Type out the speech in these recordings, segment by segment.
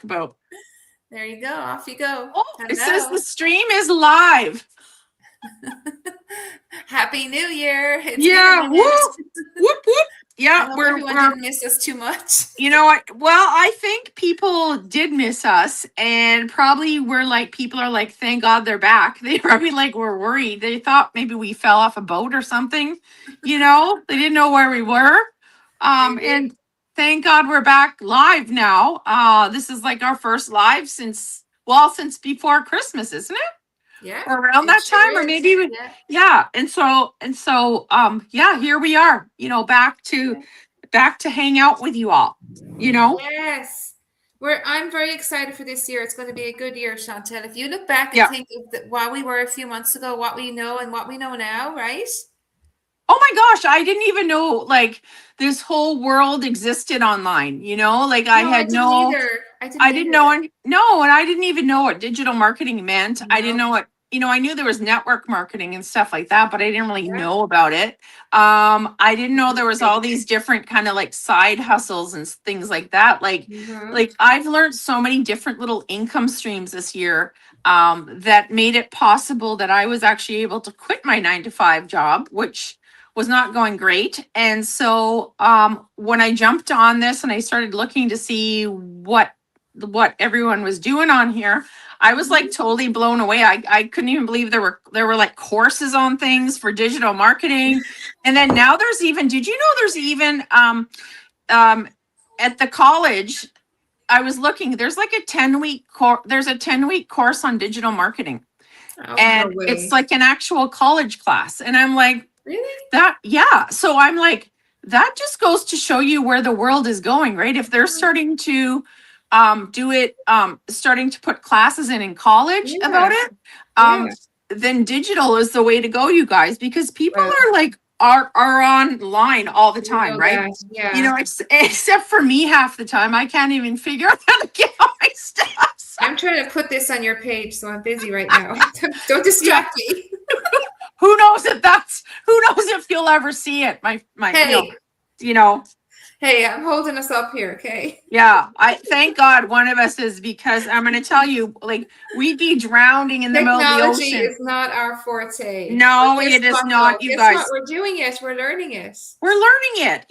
about. There you go. Off you go. Oh, it says the Hello. stream is live. Happy New Year. It's been a Yeah, woo, minute. whoop whoop. I Yeah, hope we're everyone we're didn't miss us too much. you know what? Well, I think people did miss us, and probably we're like people are like, thank God they're back. They probably like were worried. They thought maybe we fell off a boat or something. They didn't know where we were. Maybe. And thank God we're back live now. This is like our first live since before Christmas, isn't it? Yeah, Or around it that sure time, or is. maybe Yeah. yeah. Yeah, here we are. Back to hang out with you all. You know, Yes. I'm very excited for this year. It's going to be a good year, Chantel. If you look back and yeah. think of what we were a few months ago, what we know and what we know now, right? Oh my gosh, I didn't even know like this whole world existed online. Like I No, I had didn't no either. I didn't I didn't either. know, and I didn't even know what digital marketing meant. I didn't know No. what, I knew there was network marketing and stuff like that, but I didn't really Yeah. know about it. I didn't know there was all these different kind of like side hustles and things like that. Like Mm-hmm. I've learned so many different little income streams this year, that made it possible that I was actually able to quit my 9 to 5 job, which was not going great. And so when I jumped on this and I started looking to see what everyone was doing on here, I was like totally blown away. I couldn't even believe there were like courses on things for digital marketing. And then now did you know there's even um at the college, I was looking, there's like a 10-week course on digital marketing. Oh, no And it's way. like an actual college class. And I'm like, Really? yeah. So I'm like, that just goes to show you where the world is going, right? If they're starting to do it, starting to put classes in college about Yeah. it, um, Yeah. then digital is the way to go, you guys, because people Well, are like are online all the you time, know right? that. Yeah. Except for me, half the time I can't even figure out how to get all my stuff. So, I'm trying to put this on your page, so I'm busy right now. Don't yeah, distract me. who knows if you'll ever see it, my Hey, you know hey, I'm holding us up here, okay? Yeah, I thank God one of us is, because I'm going to tell you, like, we'd be drowning in the middle of the Technology ocean. is not our forte. But No, guess it is what, though? not, you Guess what? guys. We're doing it. We're learning it. We're learning it.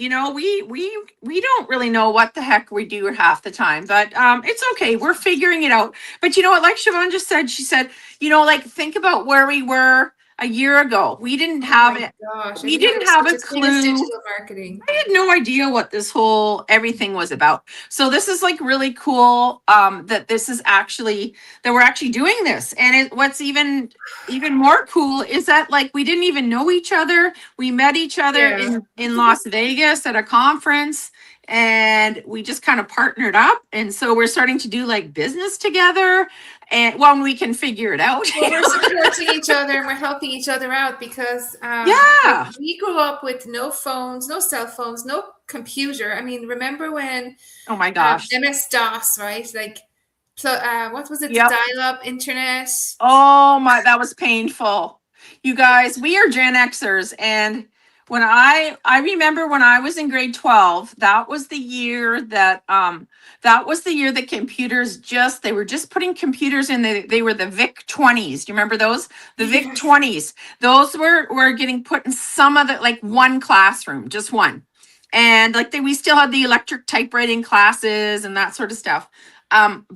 We don't really know what the heck we do half the time, but it's okay. We're figuring it out. But you know what? Like Siobhan just said, she said, like, think about where we were a year ago. We didn't Oh have my it. gosh. I We didn't know there didn't was have such a a thing as clue. digital marketing. I had no idea what this whole everything was about. So this is like really cool, that this is actually that we're actually doing this. And what's even more cool is that like we didn't even know each other. We met each other Yeah. in Las Vegas at a conference, and we just kind of partnered up. And so we're starting to do like business together, and when we can figure it out. Well, we're supporting each other and we're helping each other out because like Yeah. we grew up with no phones, no cell phones, no computer. I mean, remember when Oh my gosh. MS-DOS, right? Like, what was it? The Yep. dial-up internet. Oh my, that was painful. You guys, we are Gen Xers, and when I remember when I was in grade 12, that was the year that computers they were just putting computers in. They were the VIC 20s. Do you remember those? The VIC Yes. 20s. Those were getting put in some of the, like, one classroom, just one. And like we still had the electric typewriting classes and that sort of stuff.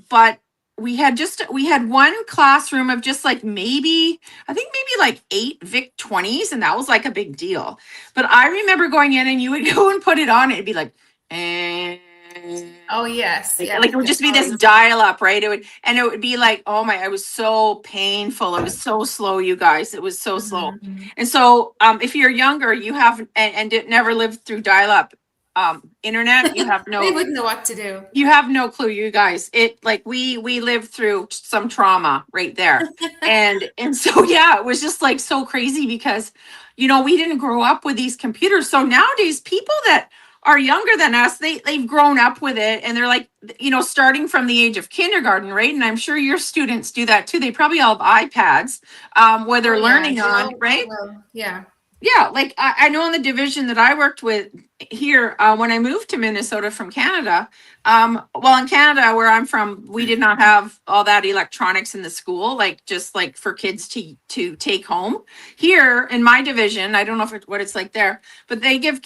But we had one classroom of just like maybe like 8 VIC 20s, and that was like a big deal. But I remember going in and you would go and put it on, and it'd be like, Oh yes, yeah. like it would just be this dial up, right? It would be like, oh my, it was so painful. It was so slow, you guys. It was so slow. Mhm. And so if you're younger, you have and it never lived through dial up internet, you have We no wouldn't know what to do. you have no clue, you guys. It like we lived through some trauma right there. And so yeah, it was just like so crazy because we didn't grow up with these computers. So nowadays people that are younger than us, they've grown up with it, and they're like, starting from the age of kindergarten, right? And I'm sure your students do that too. They probably all have iPads, where Oh they're yeah, learning on, right? well, yeah. Yeah, like I know in the division that I worked with, here, when I moved to Minnesota from Canada, well, in Canada, where I'm from, we did not have all that electronics in the school, like just like for kids to take home. Here in my division, I don't know what it's like there, but they give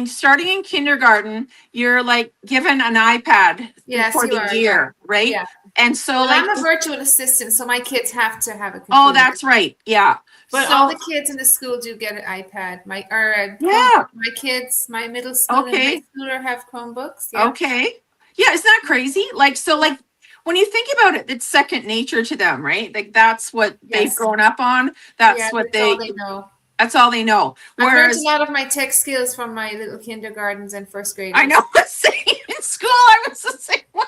starting in kindergarten, you're like given an iPad Yes, for you the are. year, right? Yeah. And so Well, like, I'm a virtual assistant, so my kids have to have a computer. oh, that's right. Yeah. But all So the kids in the school do get an iPad. Or a yeah. Chromebook. My kids, my middle school and high Okay. schooler have Chromebooks. Yeah. Okay. Yeah, isn't that crazy? Like, so like when you think about it, it's second nature to them, right? Like that's what they've Yes. grown up on. Yeah, That's what that's all they know. that's all they know. I've learned a Whereas lot of my tech skills from my little kindergartens and first I graders. know the same in school, I was the same way.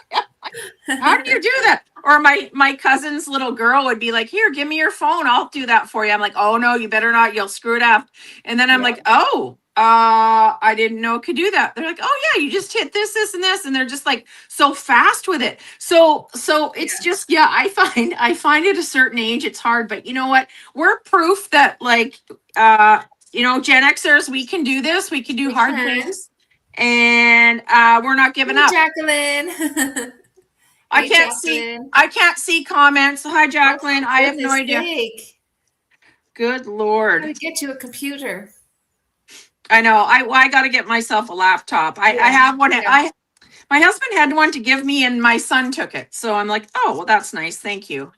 How do you do that? Or my cousin's little girl would be like, "Here, give me your phone. I'll do that for you." I'm like, "Oh no, you better not. You'll screw it up." And then I'm Yeah. like, "Oh, I didn't know it could do that." They're like, "Oh yeah, you just hit this and this," and they're just like so fast with it. So it's just yeah. I find at a certain age it's hard, but you know what? We're proof that like Gen Xers, we can do this. We can do We hard can. things, and we're not giving Hey, up. Jacqueline. I Hey, can't see. Jacqueline. I can't see comments. Hi, Oh, Jacqueline. for I have no goodness idea. sake. Good Gotta Lord. get you a computer. I know. I got to get myself a laptop. I Yeah, have one. yeah. My husband had one to give me, and my son took it. So I'm like, oh well, that's nice. Thank you.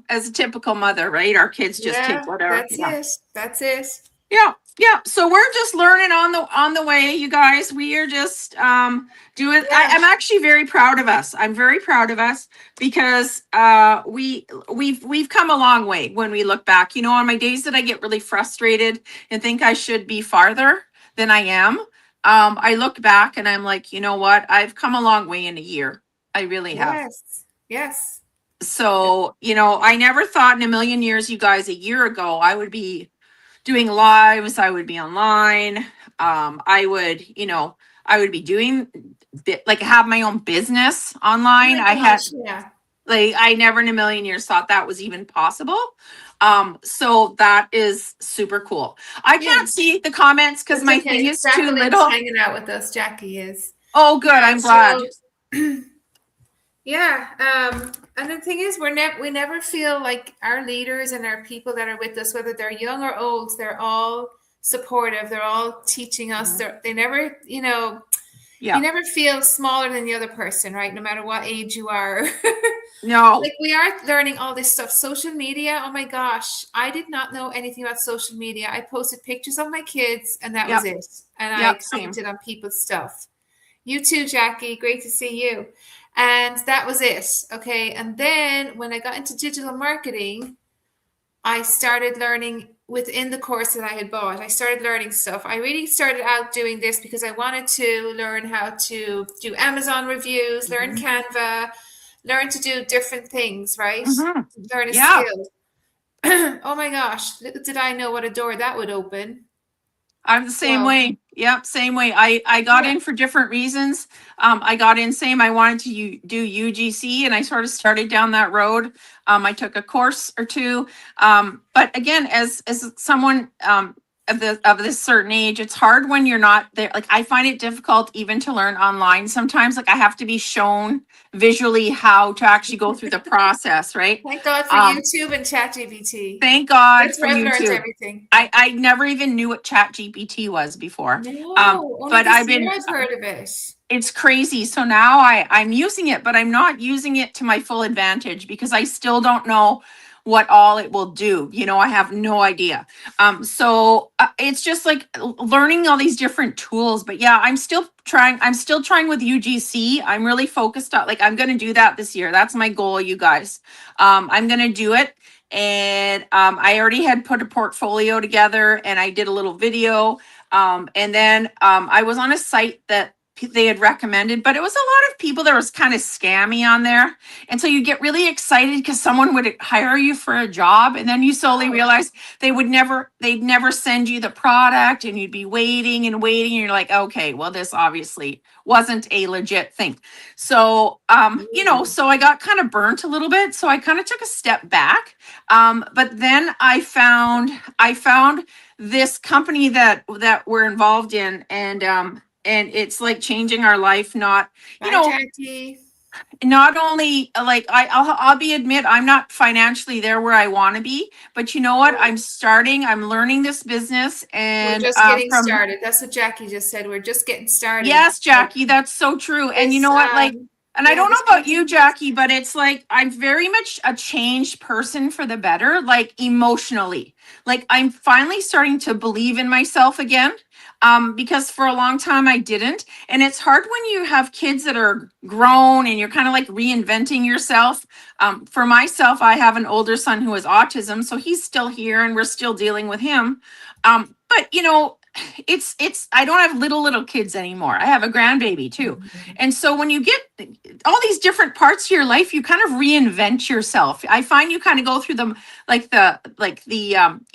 As a typical mother, right? Our kids just take Yeah, whatever. that's Yeah. it. That's it. Yeah, yeah. So we're just learning on the way, you guys. We are just doing. Yeah. I'm actually very proud of us. I'm very proud of us because we've come a long way when we look back. On my days that I get really frustrated and think I should be farther than I am, I look back and I'm like, you know what? I've come a long way in a year. I really have. Yes. Yes. So, I never thought in a million years, you guys, a year ago, I would be doing lives, I would be online. I would be doing like have my own business Oh online. my I had gosh, yeah. like I never in a million years thought that was even possible. So that is super cool. I Yeah. can't see the comments because That's my okay. thing is too Jacqueline's little. hanging out with us. Jackie is. Oh, good. I'm glad. Yeah. And the thing is, we never feel like our leaders and our people that are with us, whether they're young or old, they're all supportive. They're all teaching us. They never, Yeah. you never feel smaller than the other person, right? No matter what age you are. No. Like we are learning all this stuff. Social media. Oh my gosh. I did not know anything about social media. I posted pictures of my kids and that was it. And I Same. commented on people's stuff. You too, Jackie. Great to see you. And that was it. Okay. And then when I got into digital marketing, I started learning within the course that I had bought. I started learning stuff. I really started out doing this because I wanted to learn how to do Amazon reviews, learn Canva, learn to do different things, right? Learn a skill. Oh my gosh. Little did I know what a door that would open. I'm the same way. Yep, same way. I got in for different reasons. I got in same. I wanted to do UGC, and I sort of started down that road. I took a course or two. But again, as someone of this certain age, it's hard when you're not there. Like I find it difficult even to learn online. Sometimes, like I have to be shown visually how to actually go through the process, right? Thank God for YouTube and ChatGPT. Thank God That's for where I've learned YouTube. everything. I never even knew what ChatGPT was before. No, but I've heard of it. It's crazy. So now I'm using it, but I'm not using it to my full advantage because I still don't know what all it will do. I have no idea. So it's just like learning all these different tools. But yeah, I'm still trying with UGC. I'm really focused on I'm going to do that this year. That's my goal, you guys. I'm going to do it. And I already had put a portfolio together and I did a little video. And then I was on a site that they had recommended, but it was a lot of people that was kind of scammy on there. And so you get really excited because someone would hire you for a job. And then you slowly realize they'd never send you the product and you'd be waiting and waiting. And you're like, okay, well, this obviously wasn't a legit thing. So, so I got kind of burnt a little bit. So I kind of took a step back. But then I found this company that we're involved in, and and it's like changing our life. Not, you Bye, know, Jackie. not only like I'll be admit I'm not financially there where I want to be, but you know what? I'm learning this business, We're and just getting from started. That's what Jackie just said. We're just getting started. yes, Jackie, that's so true. And you This, know what? Like, and I yeah, don't know this about you, company. Jackie, but it's like I'm very much a changed person for the better, like emotionally. Like I'm finally starting to believe in myself again. Because for a long time I didn't. And it's hard when you have kids that are grown and you're kind of like reinventing yourself. For myself, I have an older son who has autism, so he's still here and we're still dealing with him. But you know, it's I don't have little kids anymore. I have a grandbaby too. And so when you get all these different parts of your life, you kind of reinvent yourself. I find you kind of go through them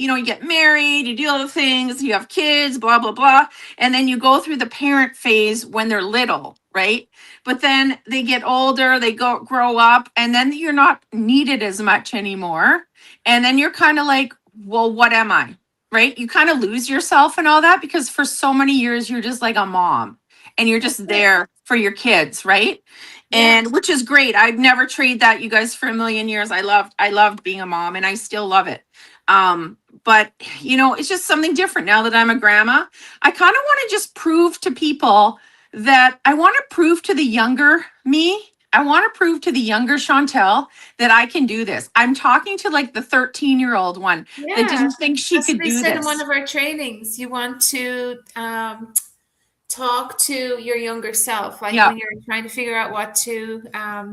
you get married, you do all the things, you have kids, blah blah blah, and then you go through the parent phase when they're little, right? But then they get older, they grow up, and then you're not needed as much anymore. And then you're kind of like, well, what am I? Right? You kind of lose yourself and all that because for so many years you're just like a mom and you're just there for your kids, right? Yeah. And which is great. I'd never trade that, you guys, for a million years. I loved being a mom and I still love it. But you know, it's just something different now that I'm a grandma. I kind of want to just prove to people that I want to prove to the younger me. I want to prove to the younger Chantel that I can do this. I'm talking to like the 13-year-old one that Yeah. didn't think she That's what could they do said in one this. of our trainings. You want to talk to your younger self, like Yeah. when you're trying to figure out what to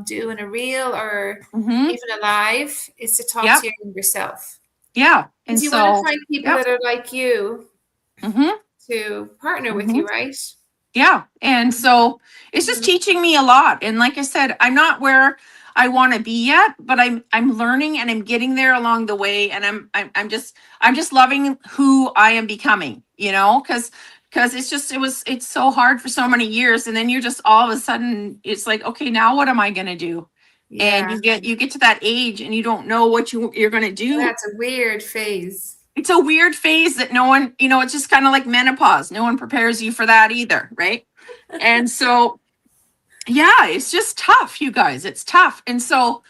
do in a reel or Mm-hmm. even a live, is to talk Yep. to your younger self. Yeah. And Because you want to so, find people yep. that are like you Mm-hmm. to partner with Mm-hmm. you, right? Yeah. And so it's just Mhm. teaching me a lot. And like I said, I'm not where I want to be yet, but I'm learning and I'm getting there along the way. And I'm just loving who I am becoming, because it's so hard for so many years. And then you're just all of a sudden it's like, okay, now what am I gonna do? And Yeah, you get to that age and you don't know what you're gonna do. that's a weird phase. It's a weird phase that no one, it's just kind of like menopause. No one prepares you for that either, right? And so, yeah, it's just tough, you guys. It's tough. And so,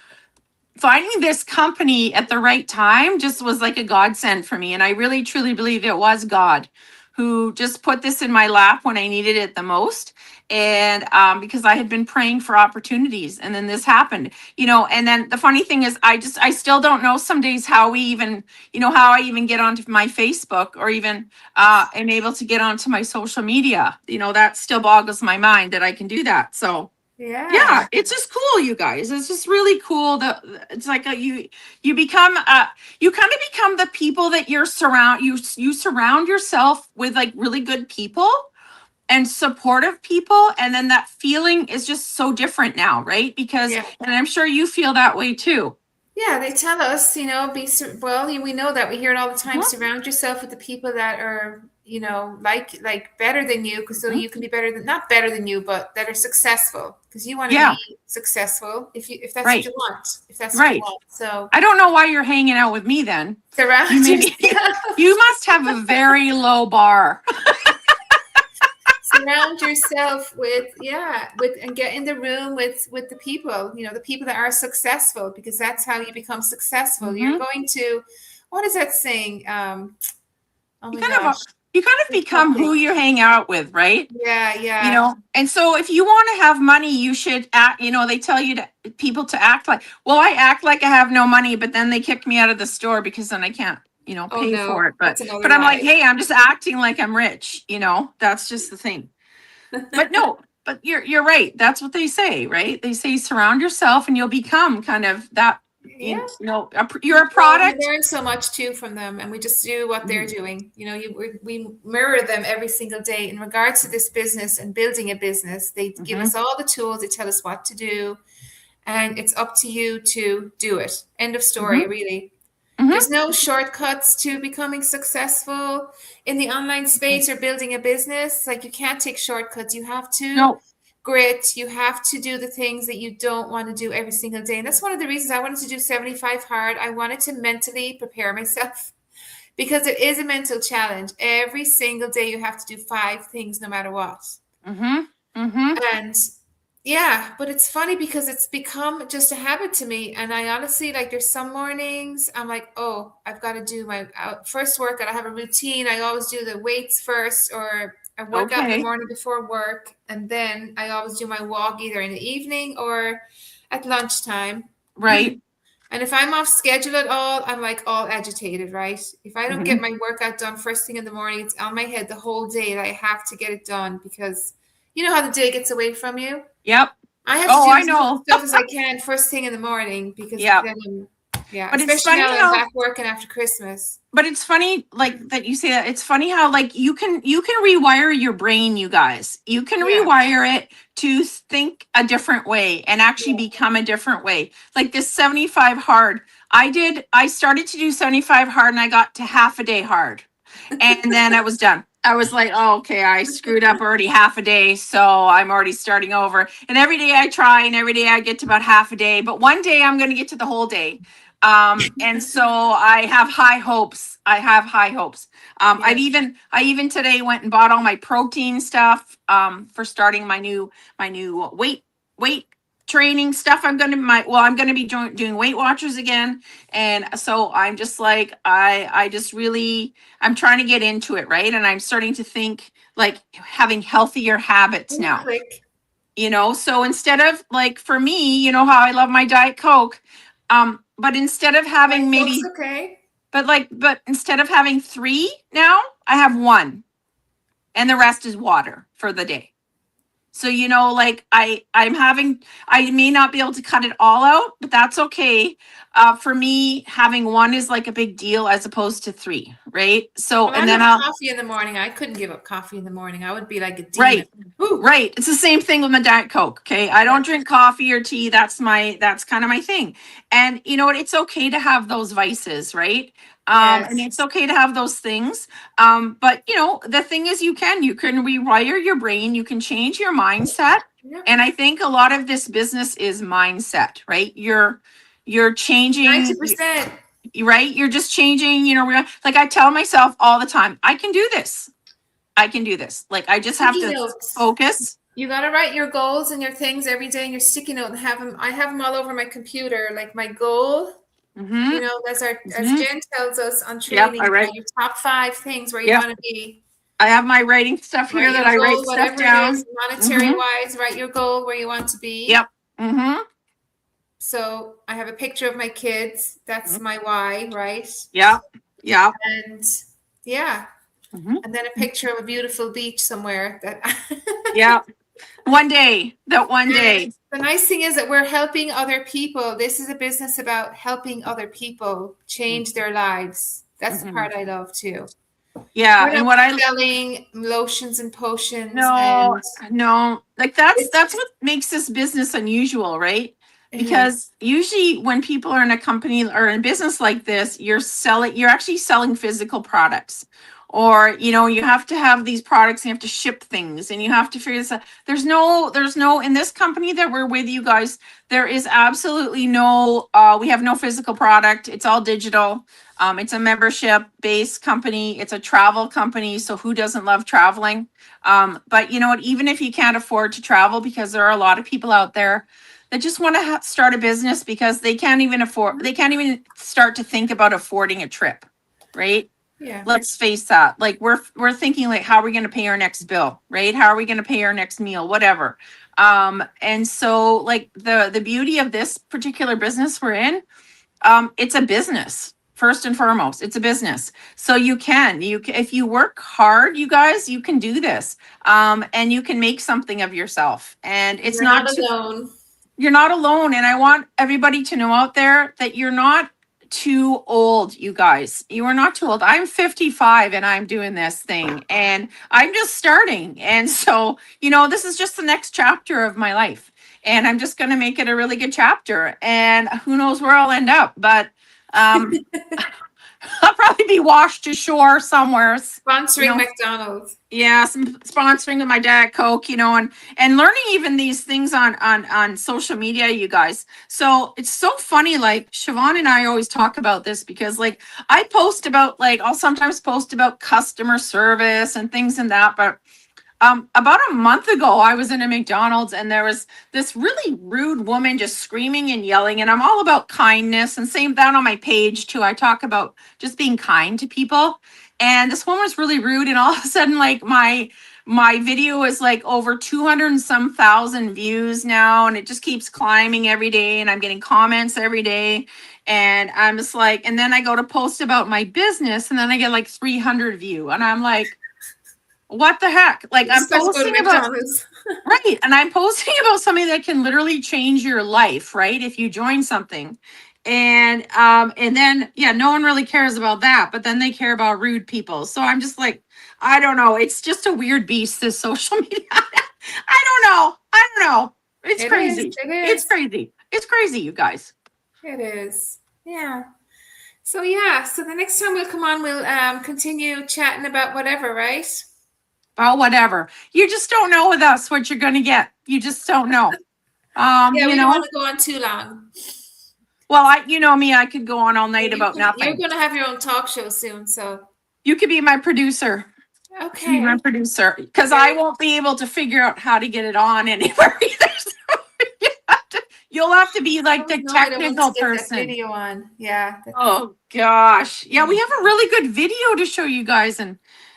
finding this company at the right time just was like a godsend for me. And I really, truly believe it was God who just put this in my lap when I needed it the most. And because I had been praying for opportunities and then this happened, and then the funny thing is, I still don't know some days how how I even get onto my Facebook or even am able to get onto my social media. That still boggles my mind that I can do that. So, Yeah, yeah, it's just cool, you guys. It's just really cool that it's like you become you kind of become the people that you surround yourself with, like really good people and supportive people, and then that feeling is just so different now, right? Because, yeah. and I'm sure you feel that way too. Yeah, they tell us, well, we know that we hear it all the time. Mhm, Surround yourself with the people that are, like better than you, because so mhm. you can be better than not better than you, but that are successful. Because you want to Yeah, be successful if that's what right, you want, if that's what you right. want. So I don't know why you're hanging out with me then. You surround maybe yourself, you must have a very low bar. surround yourself with and get in the room with the people, the people that are successful, because that's how you become successful. You're Mhm. going to, what is that saying? Oh You my kind of gosh. you kind of There's become who something. you hang out with, right? Yeah, yeah. And so if you want to have money, you should act, they tell people to act like, well, I act like I have no money, but then they kick me out of the store because then I can't, Oh pay no, for it. But that's another but I'm like, lie. hey, I'm just acting like I'm rich, that's just the thing. But no, but you're right. That's what they say, right? They say surround yourself and you'll become kind of that, Yeah. you're a Well, we product. learn so much too from them, and we just do what they're Mhm, doing. We mirror them every single day in regards to this business and building a business. They give mhm, us all the tools, they tell us what to do, and it's up to you to do it. End of story, mhm, really. mhm. There's no shortcuts to becoming successful in the online space or building a business. Like, you can't take shortcuts. You have to No. grit. You have to do the things that you don't want to do every single day. And that's one of the reasons I wanted to do 75 hard. I wanted to mentally prepare myself because it is a mental challenge. Every single day you have to do 5 things no matter what. And yeah, but it's funny because it's become just a habit to me. And I honestly, like, there's some mornings I'm like, oh, I've got to do my first workout. I have a routine. I always do the weights first, or I work out in the Okay. morning before work. And then I always do my walk either in the evening or at lunchtime. Right. And if I'm off schedule at all, I'm like all agitated, right? If I don't get Hmm. my workout done first thing in the morning, it's on my head the whole day that I have to get it done, because you know how the day gets away from you. Yep. I have to Oh, do I as much know. stuff as I can first thing in the morning, because Yeah. then yeah, But it's especially funny now that I'm how back working after Christmas. but it's funny like that you say that. It's funny how like you can rewire your brain, you guys. You can Yeah, rewire it to think a different way and actually yeah. become a different way. Like this 75 hard. I started to do 75 hard and I got to half a day hard. And then I was done. I was like, oh, okay, I screwed up already half a day, so I'm already starting over. And every day I try, and every day I get to about half a day, but one day I'm going to get to the whole day. And so I have high hopes. I have high hopes. Yes. I even today went and bought all my protein stuff for starting my new weight training stuff. I'm going to be doing Weight Watchers again, and so I'm just like I just really I'm trying to get into it, right? And I'm starting to think like having healthier habits Yeah, now. click. So instead of like for me, you know how I love my Diet Coke, but instead of Right, having folks, maybe okay. but instead of having 3 now, I have 1 and the rest is water for the day. So, like I may not be able to cut it all out, but that's okay. For me, having 1 is like a big deal as opposed to 3, right? So, Well, I and then love I'll, coffee in the morning. I couldn't give up coffee in the morning. I would be like a demon. right, Woo. right. It's the same thing with my Diet Coke. Okay. I Yeah. don't drink coffee or tea. That's kind of my thing. And you know what? It's okay to have those vices, right? And Yes. it's okay to have those things. But the thing is you can rewire your brain, you can change your mindset. Yep. And I think a lot of this business is mindset, right? You're changing, 90%. right? You're just changing, like I tell myself all the time, I can do this. I can do this. Like I just have Sticky to notes. focus. You got to write your goals and your things every day in your sticky note and have them. I have them all over my computer. Like my goal, Mm-hmm. as Mm-hmm. Jen tells us on Yep. training, I write. your top 5 things where you Yep. want to be. I have my writing stuff here Write that your I write goal, stuff whatever it down. is, monetary Mm-hmm. wise. Write your goal where you want to be. Yep. Mm-hmm. So I have a picture of my kids. That's my why, right? Yep. Yep. And yeah, Mm-hmm. and then a picture of a beautiful beach somewhere. That. Yep. One day. That one And day. the nice thing is that we're helping other people. This is a business about helping other people change their lives. That's the Mm-hmm. part I love too. Yeah. We're And not what I selling lotions and potions no, and no, like that's it's what makes this business unusual, right? it is. Because usually when people are in a company or in business like this, you're actually selling physical products. Or, you have to have these products, and you have to ship things and you have to figure this out. There's no in this company that we're with, you guys, there is absolutely no we have no physical product. It's all digital. It's a membership based company. It's a travel company. So who doesn't love traveling? But you know what? Even if you can't afford to travel, because there are a lot of people out there that just want to start a business because they can't even start to think about affording a trip, right? Yeah. Let's face that. Like we're thinking like, how are we going to pay our next bill, right? How are we going to pay our next meal, whatever. And so like the beauty of this particular business we're in, it's a business. First and foremost, it's a business. So if you work hard, you guys, you can do this. And you can make something of yourself. And it's You're not not too, alone. you're not alone. And I want everybody to know out there that you're not too old, you guys. You are not too old. I'm 55 and I'm doing this thing and I'm just starting. And so, this is just the next chapter of my life. And I'm just going to make it a really good chapter. And who knows where I'll end up. But um, I'll probably be washed ashore somewhere. Sponsoring McDonald's. Yeah, some sponsoring with my Diet Coke, and learning even these things on social media, you guys. So it's so funny. Like Siobhan and I always talk about this because, like, I'll sometimes post about customer service and things and that, but About a month ago, I was in a McDonald's and there was this really rude woman just screaming and yelling. And I'm all about kindness, and same that on my page too. I talk about just being kind to people. And this woman was really rude, and all of a sudden, like my video is like over 200 and some thousand views now, and it just keeps climbing every day, and I'm getting comments every day. And I'm just like, and then I go to post about my business, and then I get like 300 view, and I'm like, what the heck? Like, I'm Just got to go to posting about, McDonald's. right, and I'm posting about something that can literally change your life, right? If you join something. And then yeah, no one really cares about that, but then they care about rude people. So I'm just like, I don't know. It's just a weird beast, this social media. I don't know. I don't know. It's It crazy. is, It's crazy. It's crazy, you guys. It is. Yeah. So so the next time we'll come on, we'll continue chatting about whatever, right? Oh, whatever. You just don't know with us what you're gonna get. You just don't know. Yeah, You we don't know. want to go on too long. Well, you know me, I could go on all night about You're nothing. going to have your own talk show soon, so You could be my producer. okay. Be my producer, because I won't be able to figure out how to get it on anywhere either. So you'll have to be like the No, I don't want technical to get that person. video on. Yeah. Oh gosh. Yeah, we have a really good video to show you guys, and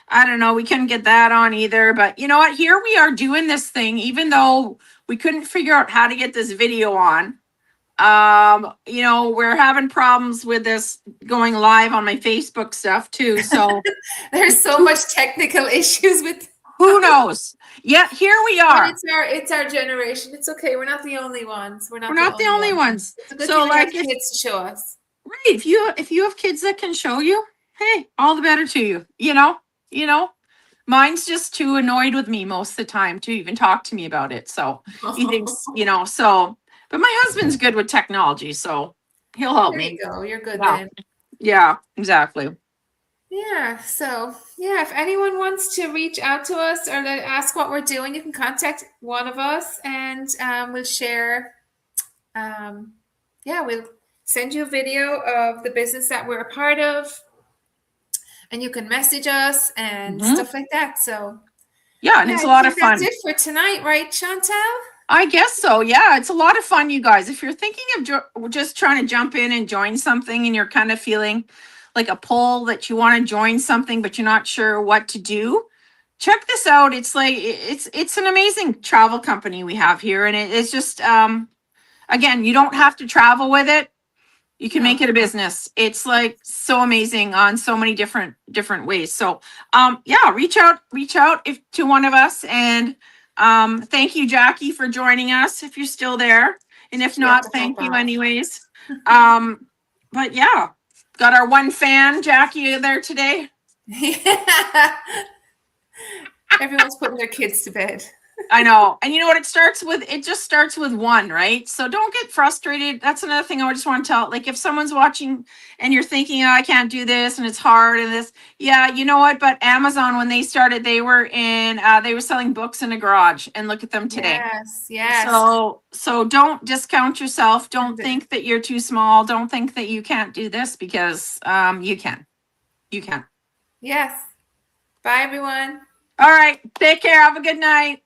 I don't know, we couldn't get that on either. But you know what? Here we are doing this thing, even though we couldn't figure out how to get this video on. You know, we're having problems with this going live on my Facebook stuff too. So There's so much technical issues with who knows? Yeah, here we but are. it's our generation. It's okay. We're not the only ones. We're not the only ones. It's a good So thing we have like if, kids to show us. right, if you have kids that can show you, hey, all the better to you. You know. Mine's just too annoyed with me most of the time to even talk to me about it. So he thinks, so but my husband's good with technology, so he'll help There me. you go. You're good Yeah. then. Yeah, exactly. Yeah. So if anyone wants to reach out to us or ask what we're doing, you can contact one of us, and we'll share. We'll send you a video of the business that we're a part of, and you can message us and stuff like that. So yeah, and it's a lot of fun. That's it for tonight, right, Chantel? I guess so. Yeah, it's a lot of fun, you guys. If you're thinking of just trying to jump in and join something, and you're kind of feeling like a pull that you want to join something, but you're not sure what to do, check this out. It's like it's an amazing travel company we have here, and it's just again, you don't have to travel with it. You can make it a business. It's like so amazing on so many different ways. So reach out if to one of us, and thank you, Jackie, for joining us if you're still there. And if not, thank you anyways. But yeah, got our one fan, Jackie, there today. Yeah. Everyone's putting their kids to bed. I know. And you know what? It just starts with one, right? So don't get frustrated. That's another thing I just want to tell. Like if someone's watching and you're thinking, oh, I can't do this and it's hard and this, yeah, you know what? But Amazon, when they started, they were selling books in a garage, and look at them today. Yes. So don't discount yourself. Don't think that you're too small. Don't think that you can't do this, because you can. You can. Yes. Bye, everyone. All right. Take care. Have a good night.